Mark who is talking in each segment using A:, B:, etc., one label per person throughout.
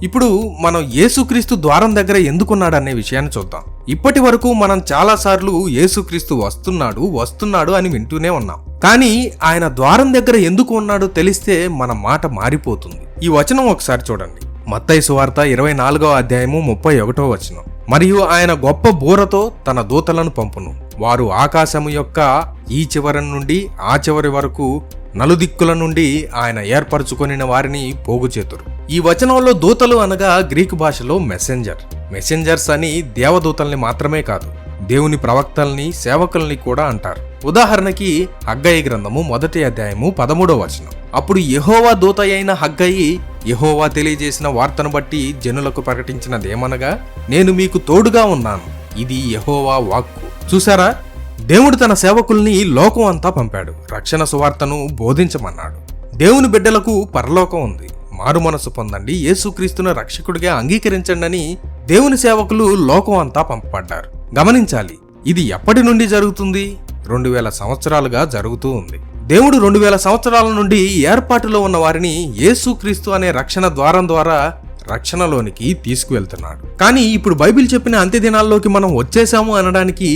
A: ఇప్పుడు మనం యేసుక్రీస్తు ద్వారం దగ్గర ఎందుకున్నాడనే విషయాన్ని చూద్దాం. ఇప్పటి వరకు మనం చాలాసార్లు యేసుక్రీస్తు వస్తున్నాడు అని వింటూనే ఉన్నాం. కానీ ఆయన ద్వారం దగ్గర ఎందుకు ఉన్నాడో తెలిస్తే మన మాట మారిపోతుంది. ఈ వచనం ఒకసారి చూడండి. మత్తయి సువార్త 24వ అధ్యాయము 31వ వచనం. మరియు ఆయన గొప్ప బూరతో తన దూతలను పంపును, వారు ఆకాశము యొక్క ఈ చివరి నుండి ఆ చివరి వరకు నలుదిక్కుల నుండి ఆయన ఏర్పరచుకొనిన వారిని పోగుచేతురు. ఈ వచనంలో దూతలు అనగా గ్రీకు భాషలో మెసెంజర్స్ అని దేవదూతల్ని మాత్రమే కాదు, దేవుని ప్రవక్తల్ని, సేవకుల్ని కూడా అంటారు. ఉదాహరణకి హగ్గయి గ్రంథము 1వ అధ్యాయము 13వ వచనం. అప్పుడు యెహోవా దూత అయిన హగ్గయి యెహోవా తెలియజేసిన వార్తను బట్టి జనులకు ప్రకటించినదేమనగా, నేను మీకు తోడుగా ఉన్నాను, ఇది యెహోవా వాక్కు. చూసారా, దేవుడు తన సేవకుల్ని లోకం అంతా పంపాడు, రక్షణ సువార్తను బోధించమన్నాడు. దేవుని బిడ్డలకు పరలోకం ఉంది, మారు మనసు పొందండి, యేసుక్రీస్తును రక్షకుడిగా అంగీకరించండి అని దేవుని సేవకులు లోకం అంతా పంపబడ్డారు. గమనించాలి, ఇది ఎప్పటి నుండి జరుగుతుంది? 2000 సంవత్సరాలుగా జరుగుతూ ఉంది. దేవుడు 2000 సంవత్సరాల నుండి ఏర్పాటులో ఉన్న వారిని యేసుక్రీస్తు అనే రక్షణ ద్వారం ద్వారా రక్షణలోనికి తీసుకువెళ్తున్నాడు. కానీ ఇప్పుడు బైబిల్ చెప్పిన అంత్య దినాల్లోకి మనం వచ్చేసాము అనడానికి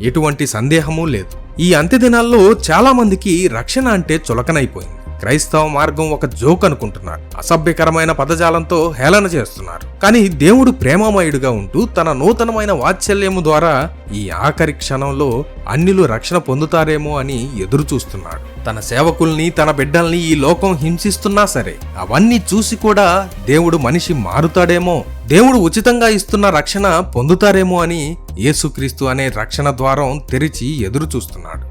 A: ఎటువంటి సందేహమూ లేదు. ఈ అంత్య దినాల్లో చాలా మందికి రక్షణ అంటే చులకనైపోయింది. క్రైస్తవ మార్గం ఒక జోక్ అనుకుంటున్నారు, అసభ్యకరమైన పదజాలంతో హేళన చేస్తున్నారు. కానీ దేవుడు ప్రేమమయుడుగా ఉంటూ తన నూతనమైన వాత్సల్యము ద్వారా ఈ ఆఖరి క్షణంలో అన్యులు రక్షణ పొందుతారేమో అని ఎదురు చూస్తున్నాడు. తన సేవకుల్ని, తన బిడ్డల్ని ఈ లోకం హింసిస్తున్నా సరే అవన్నీ చూసి కూడా దేవుడు మనిషి మారుతాడేమో, దేవుడు ఉచితంగా ఇస్తున్న రక్షణ పొందుతారేమో అని యేసుక్రీస్తు అనే రక్షణ ద్వారం తెరిచి ఎదురు చూస్తున్నాడు.